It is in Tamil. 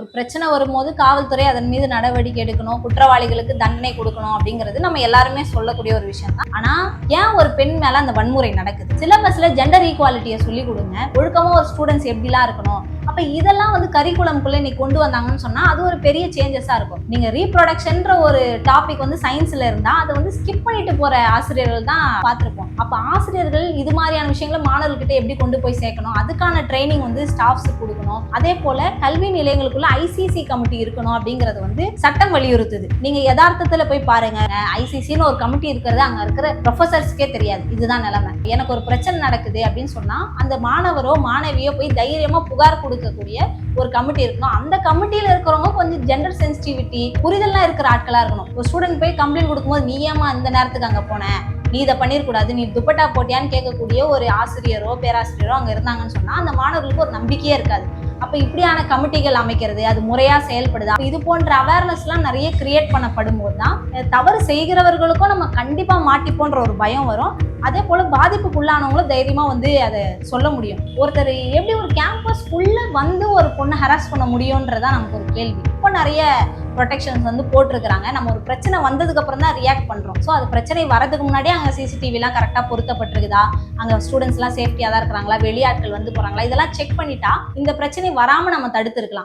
ஒரு பிரச்சனை வரும்போது காவல்துறை அதன் மீது நடவடிக்கை எடுக்கணும், குற்றவாளிகளுக்கு தண்டனை கொடுக்கணும் அப்படிங்கிறது நம்ம எல்லாருமே சொல்லக்கூடிய ஒரு விஷயம் தான். ஆனா ஏன் ஒரு பெண் மேல அந்த வன்முறை நடக்குது? சிலபஸ்ல ஜெண்டர் ஈக்குவாலிட்டியை சொல்லி கொடுங்க, ஒழுக்கமா ஒரு ஸ்டூடெண்ட்ஸ் எப்படிலாம் இருக்கணும், அப்ப இதெல்லாம் வந்து கரிக்குலம்குள்ள நீ கொண்டு வந்தாங்கன்னு சொன்னா அது ஒரு பெரிய சேஞ்சஸா இருக்கும். நீங்க ரீப்ரொடக்ஷன்ற ஒரு டாபிக் வந்து சயின்ஸ்ல இருந்தா அதை வந்து ஸ்கிப் பண்ணிட்டு போற ஆசிரியர்கள் தான் பார்த்திருப்போம். அப்ப ஆசிரியர்கள் இது மாதிரியான விஷயங்களை மாணவர்கிட்ட எப்படி கொண்டு போய் சேர்க்கணும், அதுக்கான ட்ரைனிங் வந்து ஸ்டாஃப்ஸ் கொடுக்கணும். அதே போல கல்வி நிலையங்களுக்குள்ள ஐசிசி கமிட்டி இருக்கணும் அப்படிங்கறது வந்து சட்டம் வலியுறுத்துது. நீங்க யதார்த்தத்துல போய் பாருங்க, ஐசிசின்னு ஒரு கமிட்டி இருக்கிறது அங்க இருக்கிற ப்ரொஃபசர்ஸ்க்கே தெரியாது. இதுதான் நிலைமை. எனக்கு ஒரு பிரச்சனை நடக்குது அப்படின்னு சொன்னா அந்த மாணவரோ மாணவியோ போய் தைரியமா புகார் கொடுக்கக்கூடிய ஒரு கமிட்டி இருக்கணும். அந்த கமிட்டியில இருக்கிறவங்க கொஞ்சம் ஜெண்டர் சென்சிட்டிவிட்டி புரிதல்லாம் இருக்கிற ஆட்களா இருக்கணும். ஒரு ஸ்டூடெண்ட் போய் கம்ப்ளைண்ட் கொடுக்கும்போது நீ ஏமா இந்த நேரத்துக்கு அங்க போன, நீ இதை பண்ணிருக்கூடாது, நீ துப்பட்டா போட்டியான்னு கேட்கக்கூடிய ஒரு ஆசிரியரோ பேராசிரியரோ அங்க இருந்தாங்கன்னு சொன்னா அந்த மாணவர்களுக்கு ஒரு நம்பிக்கையே இருக்காது. அப்ப இப்படியான கமிட்டிகள் அமைக்கிறது, அது முறையா செயல்படுதா, இது போன்ற அவேர்னஸ் எல்லாம் நிறைய கிரியேட் பண்ணப்படும் போதுதான் தவறு செய்கிறவர்களுக்கும் நம்ம கண்டிப்பா மாட்டிப்போன்ற ஒரு பயம் வரும். அதே போல பாதிப்புக்குள்ளானவங்களும் தைரியமா வந்து அதை சொல்ல முடியும். ஒருத்தர் எப்படி ஒரு கேம்பஸ்க்குள்ள வந்து ஒரு பொண்ணை ஹராஸ் பண்ண முடியும்ன்றதான் நமக்கு ஒரு கேள்வி. இப்போ நிறைய ப்ரொடெக்ஷன்ஸ் வந்து போட்டிருக்கிறாங்க. நம்ம ஒரு பிரச்சனை வந்ததுக்கு அப்புறம் தான் ரியாக்ட் பண்றோம். ஸோ அது பிரச்சனை வரதுக்கு முன்னாடியே அங்கே சிசிடிவிலாம் கரெக்டாக பொருத்தப்பட்டிருக்குதா, அங்கே ஸ்டூடெண்ட்ஸ்லாம் சேஃப்டியாக தான் இருக்கிறாங்களா, வெளியாட்கள் வந்து போறாங்களா, இதெல்லாம் செக் பண்ணிட்டா இந்த பிரச்சனை வராம நம்ம தடுத்துருக்கலாம்.